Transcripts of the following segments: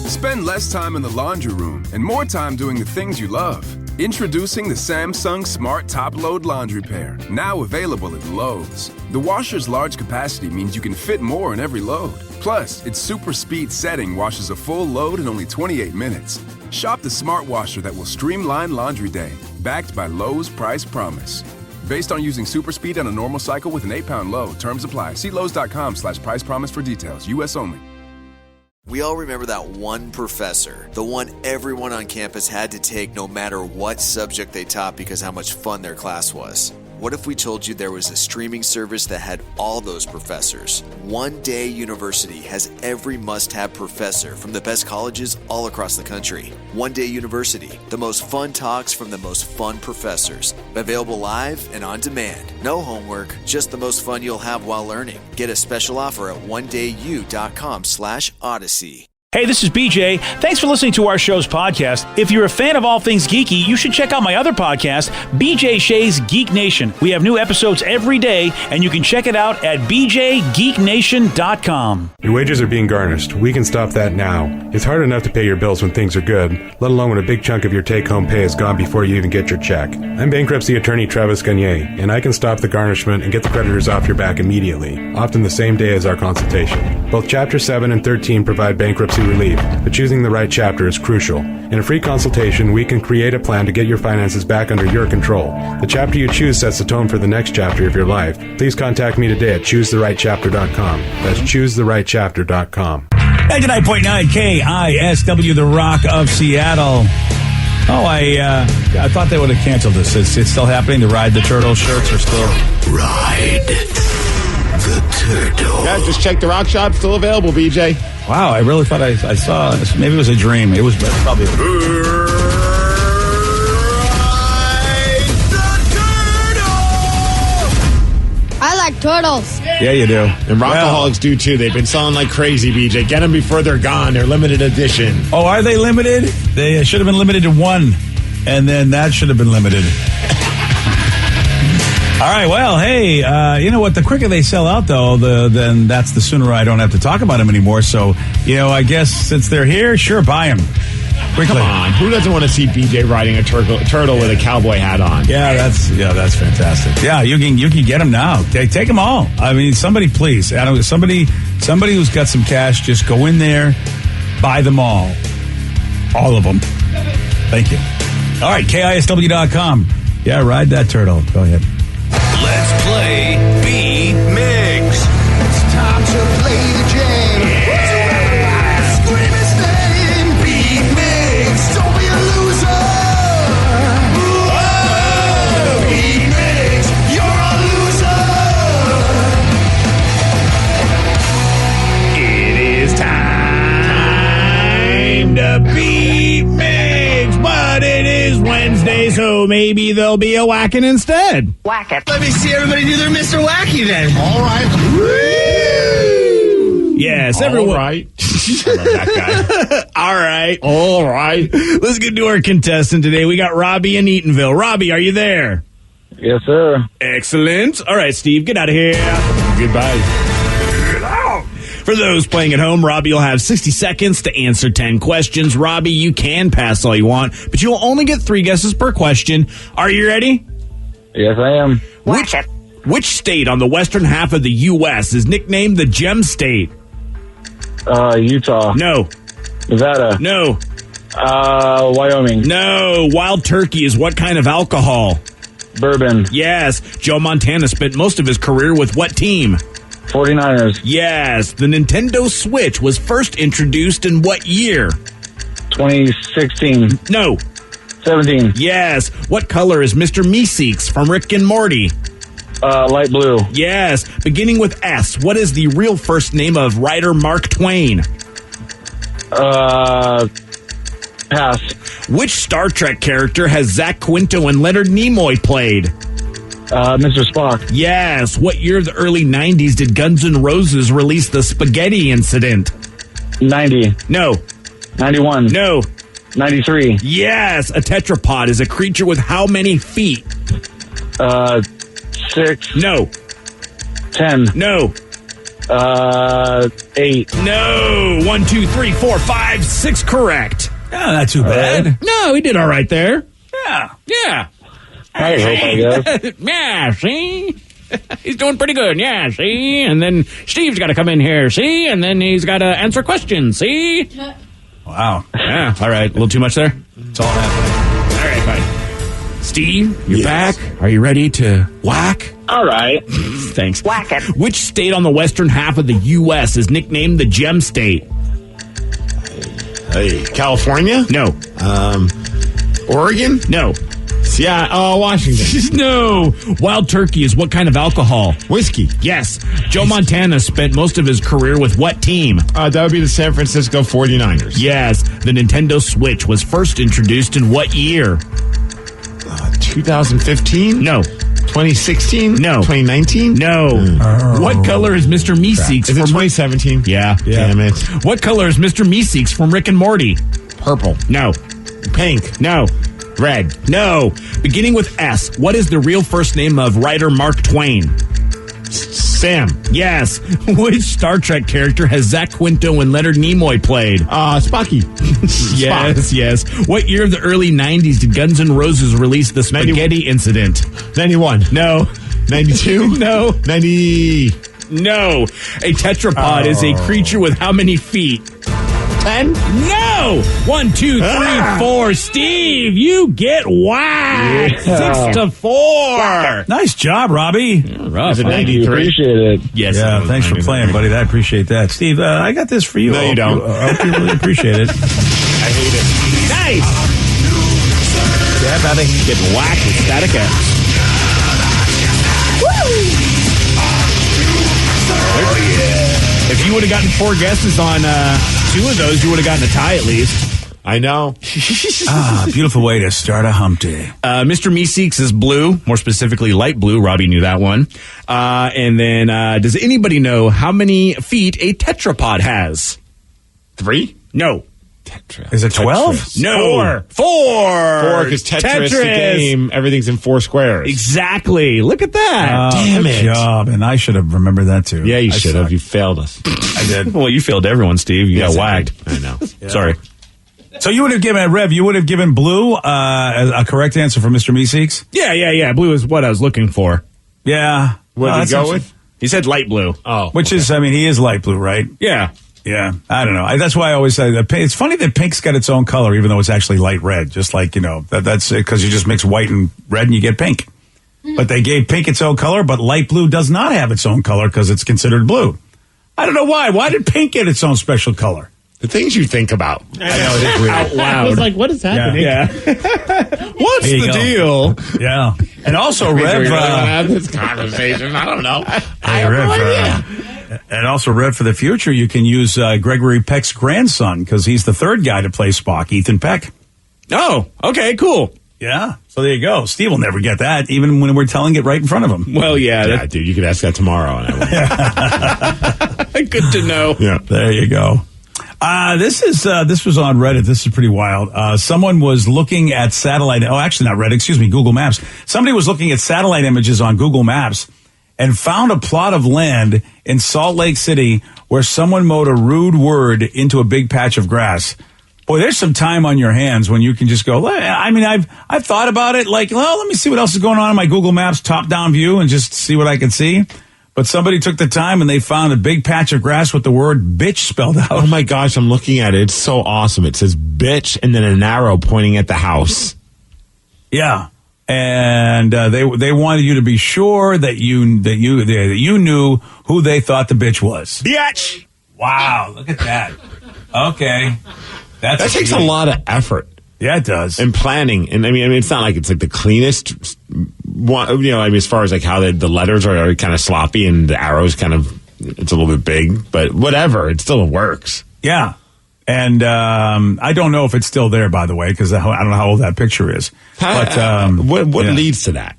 Spend less time in the laundry room and more time doing the things you love. Introducing the Samsung Smart Top Load Laundry Pair, now available at Lowe's. The washer's large capacity means you can fit more in every load. Plus, its super speed setting washes a full load in only 28 minutes. Shop the smart washer that will streamline laundry day, backed by Lowe's Price Promise. Based on using super speed on a normal cycle with an 8-pound load. Terms apply. See Lowe's.com/price promise for details. U.S. only. We all remember that one professor, the one everyone on campus had to take no matter what subject they taught because how much fun their class was. What if we told you there was a streaming service that had all those professors? One Day University has every must-have professor from the best colleges all across the country. One Day University, the most fun talks from the most fun professors. Available live and on demand. No homework, just the most fun you'll have while learning. Get a special offer at ondayu.com/Odyssey. Hey, this is BJ. Thanks for listening to our show's podcast. If you're a fan of all things geeky, you should check out my other podcast, BJ Shea's Geek Nation. We have new episodes every day, and you can check it out at bjgeeknation.com. Your wages are being garnished. We can stop that now. It's hard enough to pay your bills when things are good, let alone when a big chunk of your take-home pay is gone before you even get your check. I'm bankruptcy attorney Travis Gagne, and I can stop the garnishment and get the creditors off your back immediately, often the same day as our consultation. Both Chapter 7 and 13 provide bankruptcy relief, but choosing the right chapter is crucial. In a free consultation, we can create a plan to get your finances back under your control. The chapter you choose sets the tone for the next chapter of your life. Please contact me today at choosetherightchapter.com. That's choosetherightchapter.com. 99.9 KISW, the Rock of Seattle. Oh, I thought they would have canceled this. It's still happening. The Ride the Turtle shirts are still... Ride the Turtle. Yeah, just check the Rock Shop. Still available, BJ. Wow, I really thought I saw... Maybe it was a dream. It was probably... Ride the Turtle! I like turtles. Yeah, you do. And Rockaholics do, too. They've been selling like crazy, BJ. Get them before they're gone. They're limited edition. Oh, are they limited? They should have been limited to one. And then that should have been limited. All right, well, hey, you know what? The quicker they sell out, though, then that's the sooner I don't have to talk about them anymore. So, you know, I guess since they're here, sure, buy them. Quickly. Come on. Who doesn't want to see BJ riding a turtle with a cowboy hat on? Yeah, that's fantastic. Yeah, you can get them now. Take them all. I mean, somebody, please. Somebody who's got some cash, just go in there, buy them all. All of them. Thank you. All right, KISW.com. Yeah, ride that turtle. Go ahead. Let's play B-Mix. It's time to play the game. Yeah. Scream his name. B-Mix. Don't be a loser. Whoa. B-Mix. You're a loser. It is time to B-Mix, but it is Wednesday, so maybe there'll be a whacking instead. Whack it. Let me see everybody do their Mr. Wacky then. All right. Woo! Yes, everyone. All right. I love that guy. All right. All right. Let's get to our contestant today. We got Robbie in Eatonville. Robbie, are you there? Yes, sir. Excellent. All right, Steve, get out of here. Goodbye. Get out. For those playing at home, Robbie will have 60 seconds to answer 10 questions. Robbie, you can pass all you want, but you'll only get 3 guesses per question. Are you ready? Yes, I am. Which state on the western half of the U.S. is nicknamed the Gem State? Utah. No. Nevada. No. Wyoming. No. Wild turkey is what kind of alcohol? Bourbon. Yes. Joe Montana spent most of his career with what team? 49ers. Yes. The Nintendo Switch was first introduced in what year? 2016. No. 17. Yes. What color is Mr. Meeseeks from Rick and Morty? Light blue. Yes. Beginning with S, what is the real first name of writer Mark Twain? Pass. Which Star Trek character has Zach Quinto and Leonard Nimoy played? Mr. Spock. Yes. What year of the early 90s did Guns N' Roses release the Spaghetti Incident? 90. No. 91. No. 93. Yes. A tetrapod is a creature with how many feet? 6. No. 10. No. 8. No. 1, 2, 3, 4, 5, 6 correct. Yeah, not too bad. No, he did all right there. Yeah. Yeah. I hope, I guess. Yeah, see? He's doing pretty good. Yeah, see? And then Steve's got to come in here, see? And then he's got to answer questions, see? Wow. Yeah, all right. A little too much there? It's all happening. All right, fine. Steve, you're back. Are you ready to whack? All right. Thanks. Whack it. Which state on the western half of the U.S. is nicknamed the Gem State? Hey, California? No. Oregon? No. Yeah, Washington. No. Wild turkey is what kind of alcohol? Whiskey. Yes. Joe Montana spent most of his career with what team? That would be the San Francisco 49ers. Yes. The Nintendo Switch was first introduced in what year? 2015? No. 2016? No. 2019? No. What color is Mr. Meeseeks Is it from 2017? Yeah. Damn it. What color is Mr. Meeseeks from Rick and Morty? Purple. No. Pink. No. Red. No. Beginning with S, what is the real first name of writer Mark Twain? Sam. Yes. Which Star Trek character has Zach Quinto and Leonard Nimoy played? Sparky. Yes. What year of the early 90s did Guns N' Roses release the Spaghetti Incident? 91. No. 92? No. 90. No. A tetrapod is a creature with how many feet? 10? No! 1, 2, 3, 4. Steve, you get whacked. 6-4. Nice job, Robbie. Rough. Is it huh? 93? Appreciate it. Yes. Yeah, thanks for playing, buddy. I appreciate that. Steve, I got this for you. No, you don't. I hope you really appreciate it. I hate it. Nice. Yeah, how they get whacked with Static X. If you would have gotten 4 guesses on 2 of those, you would have gotten a tie at least. I know. Beautiful way to start a hump day. Mr. Meeseeks is blue, more specifically light blue. Robbie knew that one. And then, does anybody know how many feet a tetrapod has? 3? No. Is it 12? No. 4. 4, because Tetris, the game, everything's in 4 squares. Exactly. Look at that. Damn Good it. job. And I should have remembered that too. Yeah, you I should have. suck. You failed us. I did. Well, you failed everyone, Steve. You Yes, got I whacked. did. I know. Sorry. So you would have given, Rev, you would have given Blue a correct answer for Mr. Meeseeks? Yeah. Blue is what I was looking for. Yeah. What did that's he go actually- with? He said light blue. Oh. Which is, I mean, he is light blue, right? Yeah. Yeah, I don't know. That's why I always say that it's funny that pink's got its own color, even though it's actually light red. Just like, that's because you just mix white and red and you get pink. But they gave pink its own color, but light blue does not have its own color because it's considered blue. I don't know why. Why did pink get its own special color? The things you think about. I know, it is weird. Out loud. I was like, what is happening? Yeah. What's There you the go. deal? Yeah. And also, We Rev. really want to have this conversation. I don't know. I have Rev, no idea. and also, Rev, for the future, you can use Gregory Peck's grandson because he's the third guy to play Spock, Ethan Peck. Oh, okay, cool. Yeah. So there you go. Steve will never get that, even when we're telling it right in front of him. Well, Yeah, dude, you could ask that tomorrow. And I will. good to know. Yeah. There you go. This was on Reddit. This is pretty wild. Someone was looking at satellite. Oh, actually not Reddit. Excuse me. Google Maps. Somebody was looking at satellite images on Google Maps and found a plot of land in Salt Lake City where someone mowed a rude word into a big patch of grass. Boy, there's some time on your hands when you can just go. I mean, I've thought about it. Like, well, let me see what else is going on in my Google Maps top-down view and just see what I can see. But somebody took the time and they found a big patch of grass with the word bitch spelled out. Oh my gosh, I'm looking at it. It's so awesome. It says bitch and then an arrow pointing at the house. Yeah. And they wanted you to be sure that you knew who they thought the bitch was. Bitch! Wow, look at that. Okay. That takes a lot of effort. Yeah, it does. And planning. And I mean, it's not like it's like the cleanest one, I mean, as far as like how the letters are kind of sloppy and the arrows kind of, it's a little bit big, but whatever, it still works. Yeah. And I don't know if it's still there, by the way, because I don't know how old that picture is. But what yeah. leads to that?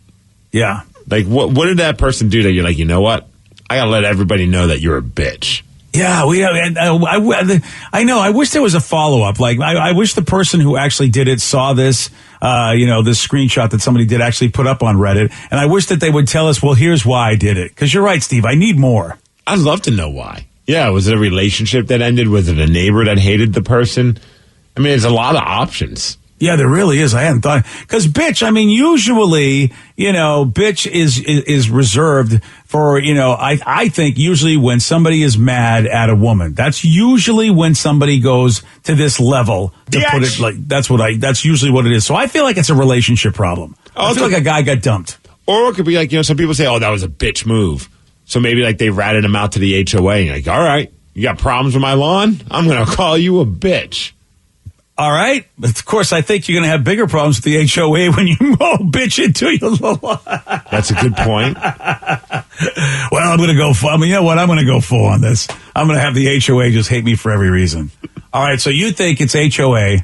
Yeah. Like, what did that person do that you're like, you know what? I got to let everybody know that you're a bitch. Yeah, I know. I wish there was a follow-up. Like, I wish the person who actually did it saw this, this screenshot that somebody did actually put up on Reddit. And I wish that they would tell us, well, here's why I did it. Because you're right, Steve. I need more. I'd love to know why. Yeah, was it a relationship that ended? Was it a neighbor that hated the person? I mean, there's a lot of options. Yeah, there really is. I hadn't thought, because bitch, I mean, usually, bitch is reserved for, I think usually when somebody is mad at a woman, that's usually when somebody goes to this level to put it like, that's usually what it is. So I feel like it's a relationship problem. I feel like a guy got dumped. Or it could be like, some people say, oh, that was a bitch move. So maybe like they ratted him out to the HOA and you're like, all right, you got problems with my lawn? I'm going to call you a bitch. All right. But of course, I think you're going to have bigger problems with the HOA when you mow bitch into your lawn. That's a good point. Well, I'm going to go full. I mean, you know what? I'm going to go full on this. I'm going to have the HOA just hate me for every reason. All right. So you think it's HOA,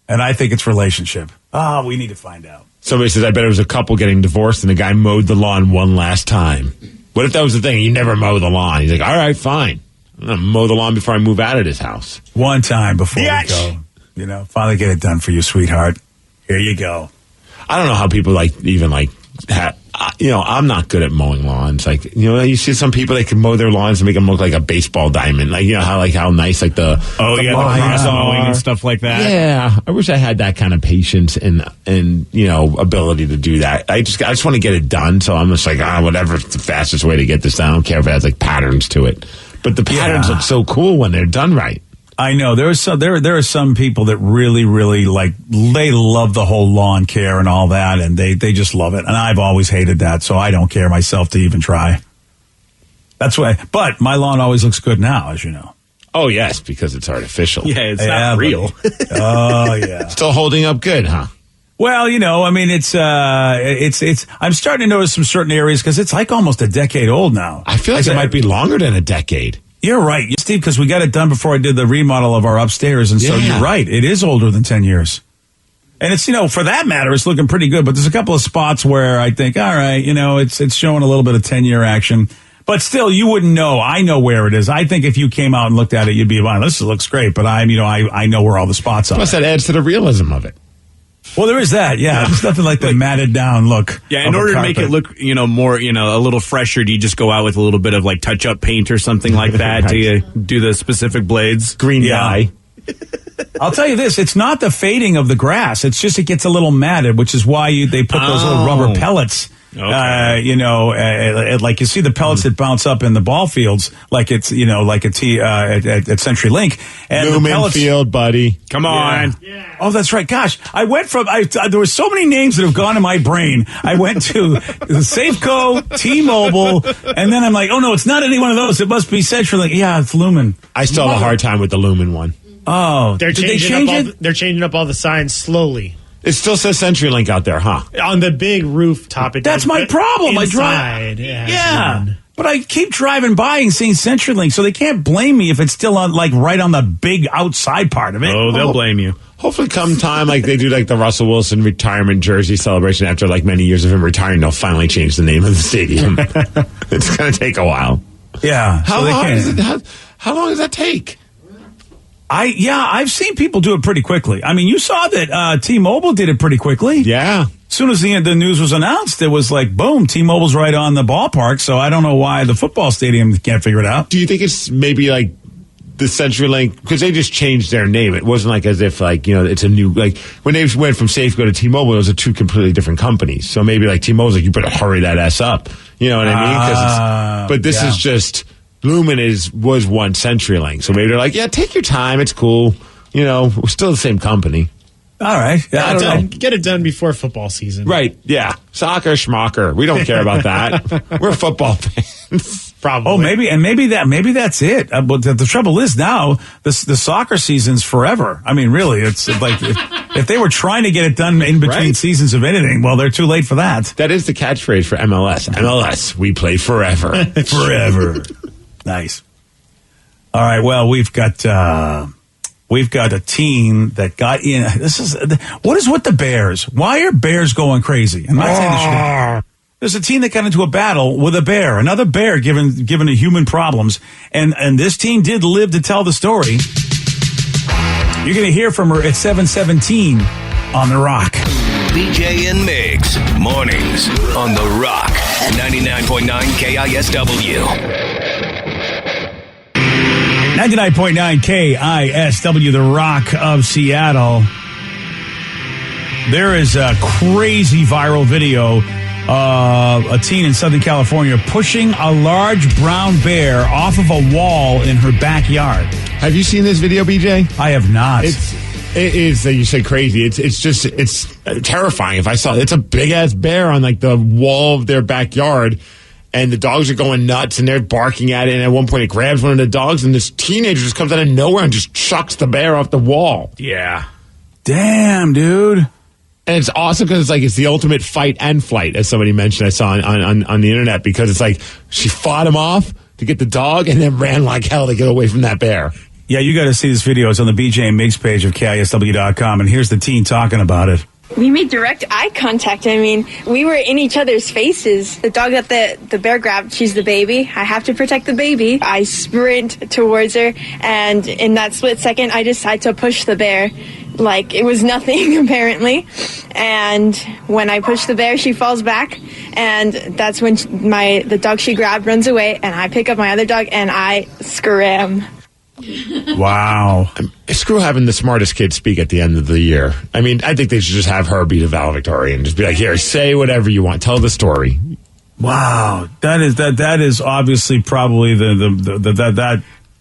and I think it's relationship. Oh, we need to find out. Somebody says, I bet it was a couple getting divorced and the guy mowed the lawn one last time. What if that was the thing? You never mow the lawn. He's like, all right, fine. I'm going to mow the lawn before I move out of this house. One time before we go. Finally get it done for you, sweetheart. Here you go. I don't know how people I'm not good at mowing lawns. Like, you see some people, they can mow their lawns and make them look like a baseball diamond. Like, how nice, like the cross mowing and stuff like that. Yeah. I wish I had that kind of patience and ability to do that. I just want to get it done. So I'm just like, whatever's the fastest way to get this done. I don't care if it has like patterns to it. But the patterns look so cool when they're done right. I know there are some people that really, really they love the whole lawn care and all that, and they just love it. And I've always hated that, so I don't care myself to even try. That's why. But my lawn always looks good now, as you know. Oh yes, because it's artificial. Yeah, it's not real. Oh yeah, still holding up good, huh? Well, I mean, it's. I'm starting to notice some certain areas because it's like almost a decade old now. I feel like it might be longer than a decade. You're right, Steve, because we got it done before I did the remodel of our upstairs, and so you're right. It is older than 10 years. And it's, for that matter, it's looking pretty good, but there's a couple of spots where I think, all right, it's showing a little bit of 10-year action. But still, you wouldn't know. I know where it is. I think if you came out and looked at it, you'd be, wow, this looks great, but I know where all the spots are. Plus, that adds to the realism of it. Well, there is that, yeah. There's nothing like the matted down look. Yeah, in order to make it look, more, a little fresher, do you just go out with a little bit of like touch-up paint or something like that Right. to do the specific blades? Green dye. I'll tell you this, it's not the fading of the grass. It's just it gets a little matted, which is why they put those little rubber pellets. Okay. Like you see the pellets that bounce up in the ball fields, like it's, like a T at CenturyLink. And Lumen the pellets, Field, buddy. Come on. Yeah. Oh, that's right. Gosh, I went from, there were so many names that have gone in my brain. I went to Safeco, T-Mobile, and then I'm like, oh no, it's not any one of those. It must be CenturyLink. Yeah, it's Lumen. I still have a hard time with the Lumen one. Oh, Did they change it? They're changing up all the signs slowly. It still says CenturyLink out there, huh? On the big rooftop. That's my problem. Inside, but I keep driving by and seeing CenturyLink, so they can't blame me if it's still on, right on the big outside part of it. Oh, they'll blame you. Hopefully come time, they do the Russell Wilson retirement jersey celebration after many years of him retiring, they'll finally change the name of the stadium. It's going to take a while. Yeah. How long does that take? I've seen people do it pretty quickly. I mean, you saw that T-Mobile did it pretty quickly. Yeah. As soon as the news was announced, it was like, boom, T-Mobile's right on the ballpark, so I don't know why the football stadium can't figure it out. Do you think it's maybe the CenturyLink, because they just changed their name. It wasn't as if it's a new, when they went from Safeco to T-Mobile, it was two completely different companies. So maybe T-Mobile's you better hurry that ass up. You know what I mean? But this is just, Lumen was one CenturyLink. So maybe they're yeah, take your time. It's cool. We're still the same company. All right. Yeah, I don't know. Get it done before football season. Right. Yeah. Soccer, schmocker. We don't care about that. We're football fans. Probably. Oh, maybe that's it. But the trouble is now the soccer season's forever. I mean, really, it's if they were trying to get it done in between seasons of anything, well, they're too late for that. That is the catchphrase for MLS. MLS, we play forever. Forever. Nice. All right. Well, we've got a team that got in. What is with the Bears? Why are Bears going crazy? I'm not saying this. There's a team that got into a battle with a bear, another bear given a human problems, and this team did live to tell the story. You're going to hear from her at 7:17 on The Rock. BJ and Migs, mornings on The Rock, 99.9 KISW. 99.9 KISW, the Rock of Seattle. There is a crazy viral video of a teen in Southern California pushing a large brown bear off of a wall in her backyard. Have you seen this video, BJ? I have not. It is, you say crazy. It's terrifying. If I saw it's a big ass bear on like the wall of their backyard, and the dogs are going nuts and they're barking at it. And at one point, it grabs one of the dogs, and this teenager just comes out of nowhere and just chucks the bear off the wall. Yeah. Damn, dude. And it's awesome because it's the ultimate fight and flight, as somebody mentioned I saw on the internet, because it's like she fought him off to get the dog and then ran like hell to get away from that bear. Yeah, you got to see this video. It's on the BJ and Migs page of KISW.com, and here's the teen talking about it. We made direct eye contact. I mean, we were in each other's faces. The dog that the bear grabbed, she's the baby. I have to protect the baby. I sprint towards her, and in that split second, I decide to push the bear like it was nothing, apparently. And when I push the bear, she falls back, and that's when the dog she grabbed runs away, and I pick up my other dog, and I scram. Wow. Screw having the smartest kid speak at the end of the year. I mean, I think they should just have her be the valedictorian and just be like, here, say whatever you want. Tell the story. Wow. That is obviously probably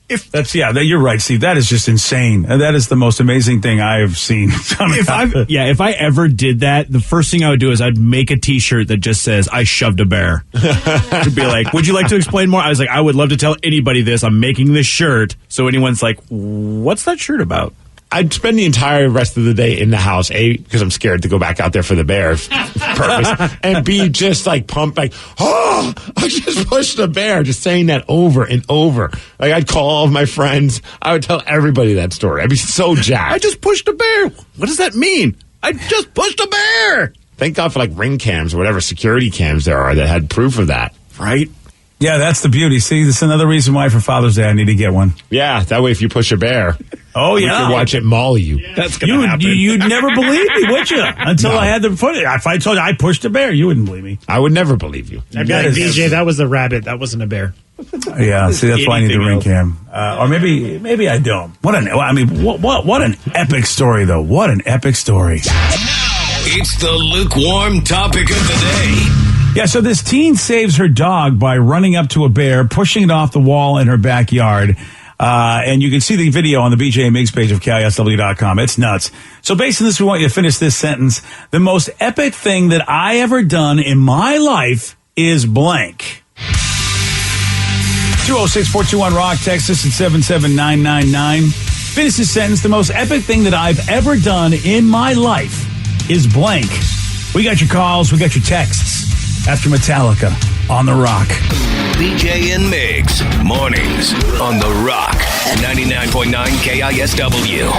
you're right, Steve. That is just insane. That is the most amazing thing I've seen. If I ever did that, the first thing I would do is I'd make a T-shirt that just says "I shoved a bear." To be like, would you like to explain more? I was like, I would love to tell anybody this. I'm making this shirt, so anyone's like, what's that shirt about? I'd spend the entire rest of the day in the house, A, because I'm scared to go back out there for the bear purpose, and B, just like pumped, like, oh, I just pushed a bear, just saying that over and over. Like, I'd call all of my friends. I would tell everybody that story. I'd be so jacked. I just pushed a bear. What does that mean? I just pushed a bear. Thank God for like ring cams or whatever security cams there are that had proof of that. Right? Yeah, that's the beauty. See, this is another reason why for Father's Day I need to get one. Yeah, that way if you push a bear, oh yeah, you can watch it maul you. Yeah. That's going to happen. You'd never believe me, would you? Until I had the footage. If I told you I pushed a bear, you wouldn't believe me. I would never believe you. I'd be like, DJ, that was the rabbit. That wasn't a bear. Yeah, see, that's why I need the ring cam. Or maybe I don't. What an epic story, though. What an epic story. It's the lukewarm topic of the day. Yeah, so this teen saves her dog by running up to a bear, pushing it off the wall in her backyard. And you can see the video on the BJ and Migs page of KISW.com. It's nuts. So based on this, we want you to finish this sentence. The most epic thing that I ever done in my life is blank. 206-421-ROCK, Texas at 77999. Finish this sentence. The most epic thing that I've ever done in my life is blank. We got your calls. We got your texts. After Metallica on The Rock. BJ and Migs, mornings on The Rock, 99.9 KISW.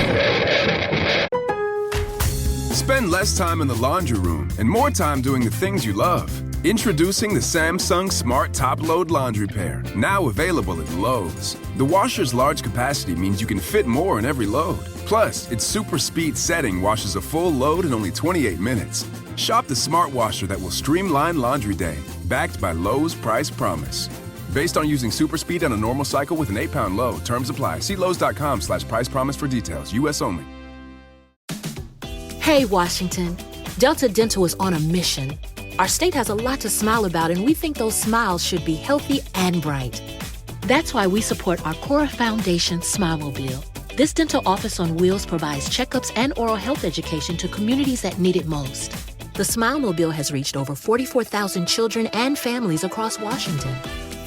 Spend less time in the laundry room and more time doing the things you love. Introducing the Samsung Smart Top Load Laundry Pair, now available at Lowe's. The washer's large capacity means you can fit more in every load. Plus, its super speed setting washes a full load in only 28 minutes. Shop the smart washer that will streamline laundry day, backed by Lowe's Price Promise. Based on using super speed on a normal cycle with an 8-pound load. Terms apply. See Lowe's.com/price promise for details. U.S. only. Hey, Washington. Delta Dental is on a mission. Our state has a lot to smile about, and we think those smiles should be healthy and bright. That's why we support our Cora Foundation Smilemobile. This dental office on wheels provides checkups and oral health education to communities that need it most. The Smilemobile has reached over 44,000 children and families across Washington.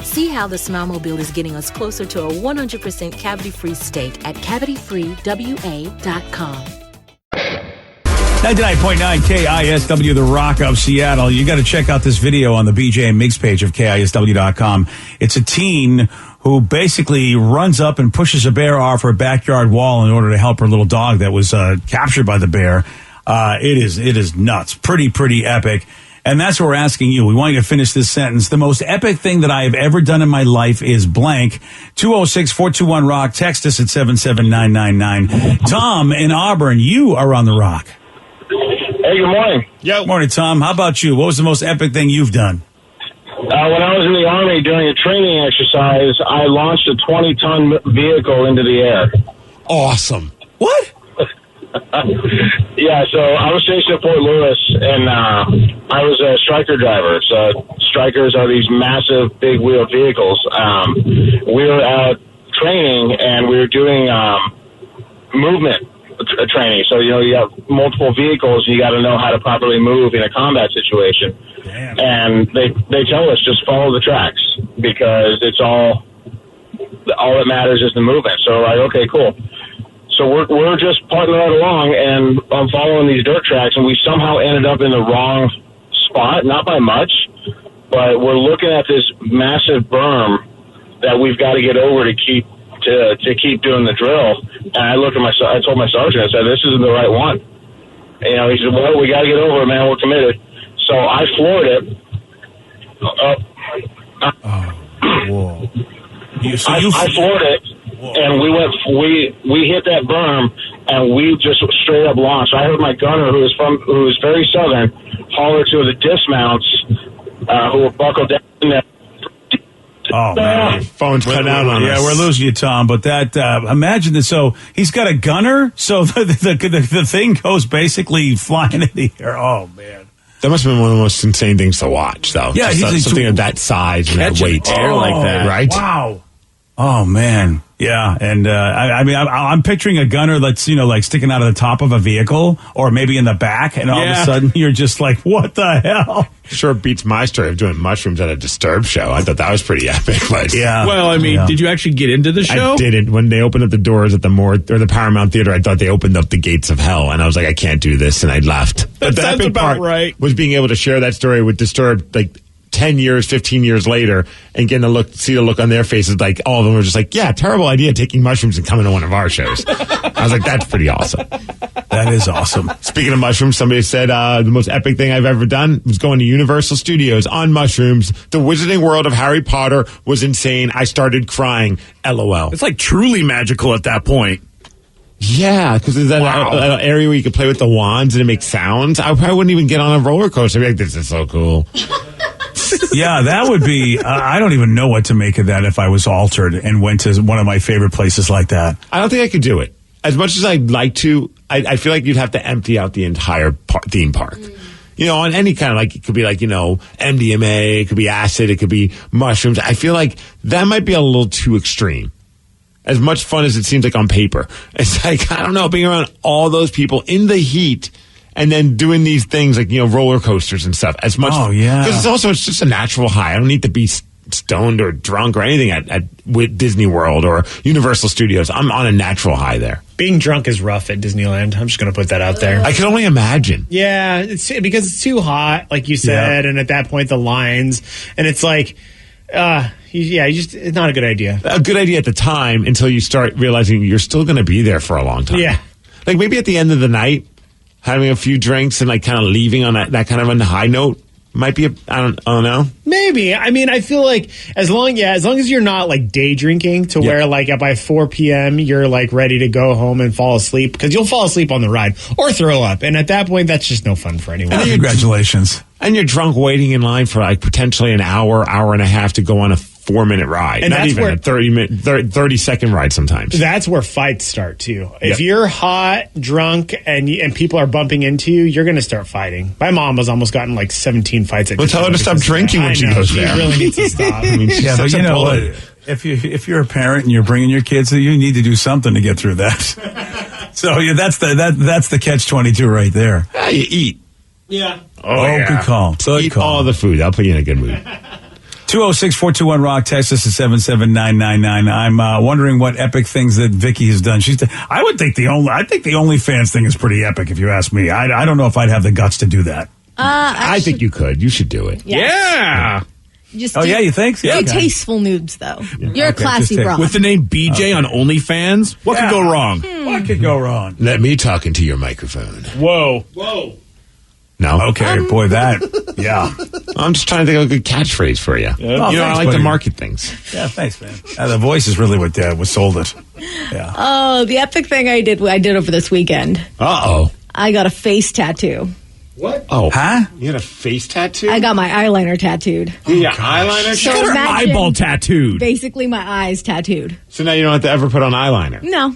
See how the Smilemobile is getting us closer to a 100% cavity-free state at cavityfreewa.com. 99.9 KISW, the Rock of Seattle. You got to check out this video on the BJ and Migs page of KISW.com. It's a teen who basically runs up and pushes a bear off her backyard wall in order to help her little dog that was captured by the bear. It is nuts. Pretty epic. And that's what we're asking you. We want you to finish this sentence. The most epic thing that I have ever done in my life is blank. 206-421-ROCK. Text us at 77999. Tom in Auburn, you are on The Rock. Hey, good morning. Good morning, Tom. How about you? What was the most epic thing you've done? When I was in the Army during a training exercise, I launched a 20-ton vehicle into the air. Awesome. What? Yeah, so I was stationed at Fort Lewis, and I was a striker driver. So strikers are these massive, big-wheel vehicles. We were out training, and we were doing movement training. So, you have multiple vehicles, and you got to know how to properly move in a combat situation. Damn. And they tell us just follow the tracks because it's all that matters is the movement. So, like, okay, cool. So we're just putting right along, and I'm following these dirt tracks, and we somehow ended up in the wrong spot, not by much, but we're looking at this massive berm that we've got to get over to keep doing the drill. And I looked at I told my sergeant, I said, this isn't the right one. And, he said, well, we got to get over it, man. We're committed. So I floored it. Whoa. I floored it. And we hit that berm, and we just straight up launched. I heard my gunner, who is very southern, holler to the dismounts who were buckled down there. Oh, man. Phone's cut out on us. Yeah, we're losing you, Tom. But that, imagine this. So he's got a gunner, so the thing goes basically flying in the air. Oh, man. That must have been one of the most insane things to watch, though. Yeah, he's something of that size and that weight. Air like that. Right? Wow. Oh, man. Yeah, and I'm picturing a gunner that's, like sticking out of the top of a vehicle or maybe in the back, and all of a sudden you're just like, what the hell? Sure beats my story of doing mushrooms at a Disturbed show. I thought that was pretty epic. But yeah. Well, did you actually get into the show? I didn't. When they opened up the doors at the Paramount Theater, I thought they opened up the gates of hell, and I was like, I can't do this, and I left. That the sounds epic about part right. was being able to share that story with Disturbed, 10 years, 15 years later, and getting see the look on their faces, all of them were just like, yeah, terrible idea taking mushrooms and coming to one of our shows. I was like, that's pretty awesome. That is awesome. Speaking of mushrooms, somebody said the most epic thing I've ever done was going to Universal Studios on mushrooms. The Wizarding World of Harry Potter was insane. I started crying. LOL. It's truly magical at that point. Yeah, because there's that area where you can play with the wands and it makes sounds. I probably wouldn't even get on a roller coaster. I'd be like, this is so cool. Yeah, that would be, I don't even know what to make of that if I was altered and went to one of my favorite places like that. I don't think I could do it. As much as I'd like to, I feel like you'd have to empty out the entire theme park. On any kind of it could be MDMA, it could be acid, it could be mushrooms. I feel like that might be a little too extreme. As much fun as it seems like on paper. It's I don't know, being around all those people in the heat and then doing these things roller coasters and stuff. As much, because it's just a natural high. I don't need to be stoned or drunk or anything at Disney World or Universal Studios. I'm on a natural high there. Being drunk is rough at Disneyland. I'm just going to put that out there. I can only imagine. Yeah, it's because it's too hot, like you said, and at that point the lines, and it's it's not a good idea. A good idea at the time until you start realizing you're still going to be there for a long time. Yeah. Maybe at the end of the night, having a few drinks and kind of leaving on that kind of a high note might be I don't know. Maybe. I feel like as long as you're not day drinking to where by 4 p.m. you're ready to go home and fall asleep, because you'll fall asleep on the ride or throw up, and at that point that's just no fun for anyone. Congratulations. And you're drunk waiting in line for potentially an hour and a half to go on a 4-minute ride. And not even a 30-second ride sometimes. That's where fights start too. If you're hot, drunk, and people are bumping into you, you're going to start fighting. My mom has almost gotten 17 fights. Well, tell her to stop drinking when she goes there. She really needs to stop. Yeah, but you know what? If you're a parent and you're bringing your kids, you need to do something to get through that. So that's the catch-22 right there. Yeah, you eat. Yeah. Oh, good call. Eat all the food. I'll put you in a good mood. 206-421-ROCK, text us at 77999. I'm wondering what epic things that Vicky has done. I think the OnlyFans thing is pretty epic, if you ask me. I don't know if I'd have the guts to do that. I think you could. You should do it. Yes. Yeah. Just you think? Do tasteful nudes, though. Yeah. You're a classy broad. With the name BJ on OnlyFans, what could go wrong? What could go wrong? Let me talk into your microphone. Whoa. No? Okay, boy, yeah. I'm just trying to think of a good catchphrase for you. Yeah. I like to market things. Yeah, thanks, man. The voice is really what sold it. Yeah. Oh, the epic thing I did over this weekend. Uh-oh. I got a face tattoo. What? Oh. Huh? You had a face tattoo? I got my eyeliner tattooed. Yeah, eyeliner? So Got her imagine eyeball tattooed. Basically, my eyes tattooed. So now you don't have to ever put on eyeliner. No.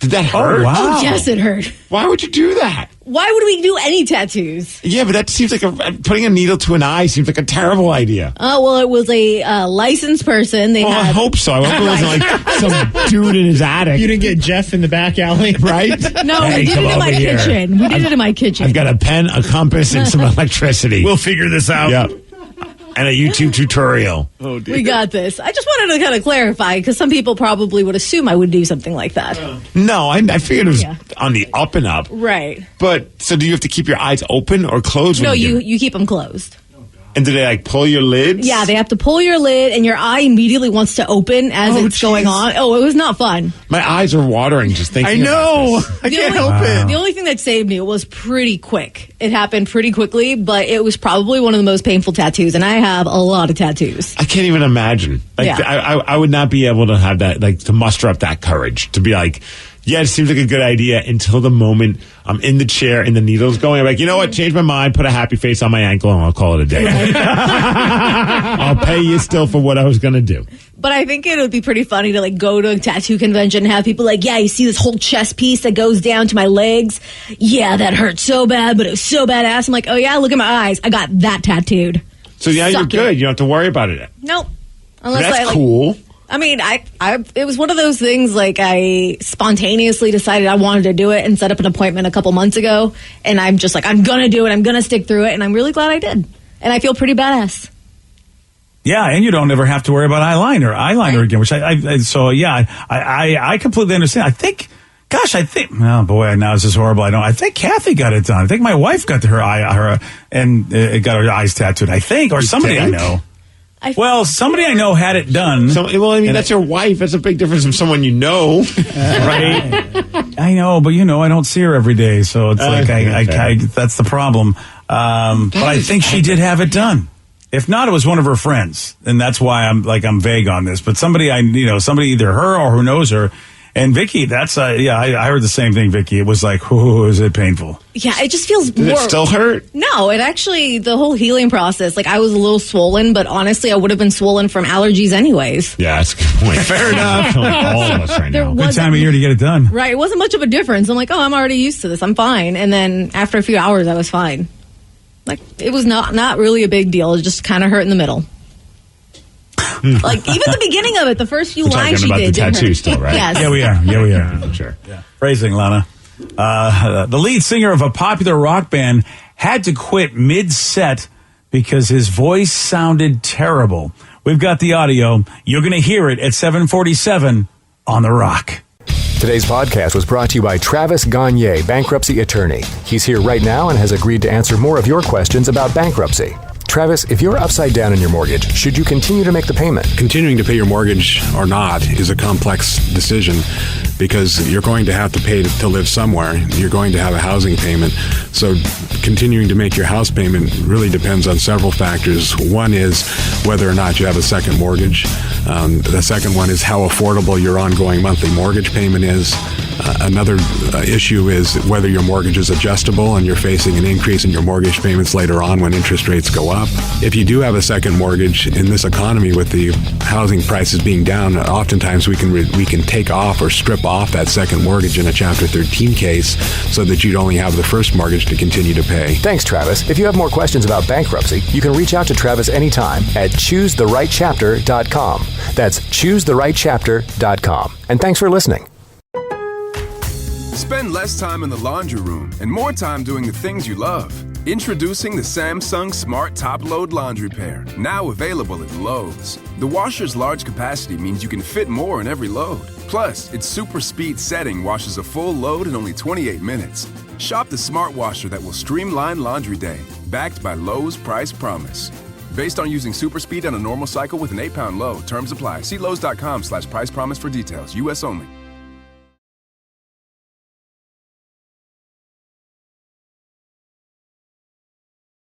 Did that hurt? wow. Oh, yes, it hurt. Why would you do that? Why would we do any tattoos? Yeah, but that seems like putting a needle to an eye seems like a terrible idea. Oh, well, it was a licensed person. They Well, I had. hope so. I hope it wasn't like some dude in his attic. You didn't get Jeff in the back alley, right? No, Hey, we did come it in my over here. kitchen. We did it in my kitchen. I've got a pen, a compass, and some electricity. We'll figure this out. Yep. And a YouTube tutorial. Oh, dear. We got this. I just wanted to kind of clarify because some people probably would assume I would do something like that. No, I figured it was on the up and up. Right. But, so do you have to keep your eyes open or closed? No, when you keep them closed. And do they like pull your lids? Yeah, they have to pull your lid, and your eye immediately wants to open as it's going on. Oh, it was not fun. My eyes are watering just thinking. I know. About this. I can't help it. The only thing that saved me, it was pretty quick. It happened pretty quickly, but it was probably one of the most painful tattoos, and I have a lot of tattoos. I can't even imagine. Like, Yeah. I would not be able to have that, like, to muster up that courage to be like, yeah, it seems like a good idea until the moment I'm in the chair and the needle's going. I'm like, you know what? Change my mind, put a happy face on my ankle, and I'll call it a day. I'll pay you still for what I was going to do. But I think it would be pretty funny to like go to a tattoo convention and have people like, yeah, you see this whole chest piece that goes down to my legs? Yeah, that hurt so bad, but it was so badass. I'm like, oh yeah, look at my eyes. I got that tattooed. So yeah, you're Suck good. it. You don't have to worry about it. Nope. Unless That's I, like, cool. I mean, it was one of those things like I spontaneously decided I wanted to do it and set up an appointment a couple months ago. And I'm just like, I'm going to do it. I'm going to stick through it. And I'm really glad I did. And I feel pretty badass. Yeah, and you don't ever have to worry about eyeliner again, which I completely understand. I think, oh boy, now this is horrible. I think Kathy got it done. I think my wife got got her eyes tattooed, I think, or somebody I know. Somebody I know had it done. That's your wife. That's a big difference from someone you know. Right? I know, but I don't see her every day, so it's like that's the problem. But I think she did have it done. If not, it was one of her friends, and that's why I'm vague on this. But somebody somebody either her or who knows her. And Vicky, that's I heard the same thing, Vicky. It was like, oh, is it painful? Yeah, it just feels Did it still hurt? No, it actually, the whole healing process, like I was a little swollen, but honestly, I would have been swollen from allergies anyways. Yeah, that's a good point. Fair enough. All of us right now. Good time of year to get it done. Right, it wasn't much of a difference. I'm like, oh, I'm already used to this. I'm fine. And then after a few hours, I was fine. Like, it was not really a big deal. It just kind of hurt in the middle. Like, even the beginning of it, the first few lines she did. The tattoo still, right? Yes. Yeah, we are. Sure. Yeah. Phrasing, Lana. The lead singer of a popular rock band had to quit mid-set because his voice sounded terrible. We've got the audio. You're going to hear it at 7:47 on The Rock. Today's podcast was brought to you by Travis Gagne, bankruptcy attorney. He's here right now and has agreed to answer more of your questions about bankruptcy. Travis, if you're upside down in your mortgage, should you continue to make the payment? Continuing to pay your mortgage or not is a complex decision because you're going to have to pay to live somewhere. You're going to have a housing payment. So continuing to make your house payment really depends on several factors. One is whether or not you have a second mortgage. The second one is how affordable your ongoing monthly mortgage payment is. Another issue is whether your mortgage is adjustable and you're facing an increase in your mortgage payments later on when interest rates go up. If you do have a second mortgage in this economy with the housing prices being down, oftentimes we can take off or strip off that second mortgage in a Chapter 13 case so that you'd only have the first mortgage to continue to pay. Thanks, Travis. If you have more questions about bankruptcy, you can reach out to Travis anytime at choosetherightchapter.com. That's choosetherightchapter.com. And thanks for listening. Spend less time in the laundry room and more time doing the things you love. Introducing the Samsung Smart Top Load Laundry Pair, now available at Lowe's. The washer's large capacity means you can fit more in every load. Plus, its super speed setting washes a full load in only 28 minutes. Shop the smart washer that will streamline laundry day, backed by Lowe's Price Promise. Based on using super speed on a normal cycle with an 8-pound load, terms apply. See Lowe's.com/price promise for details. U.S. only.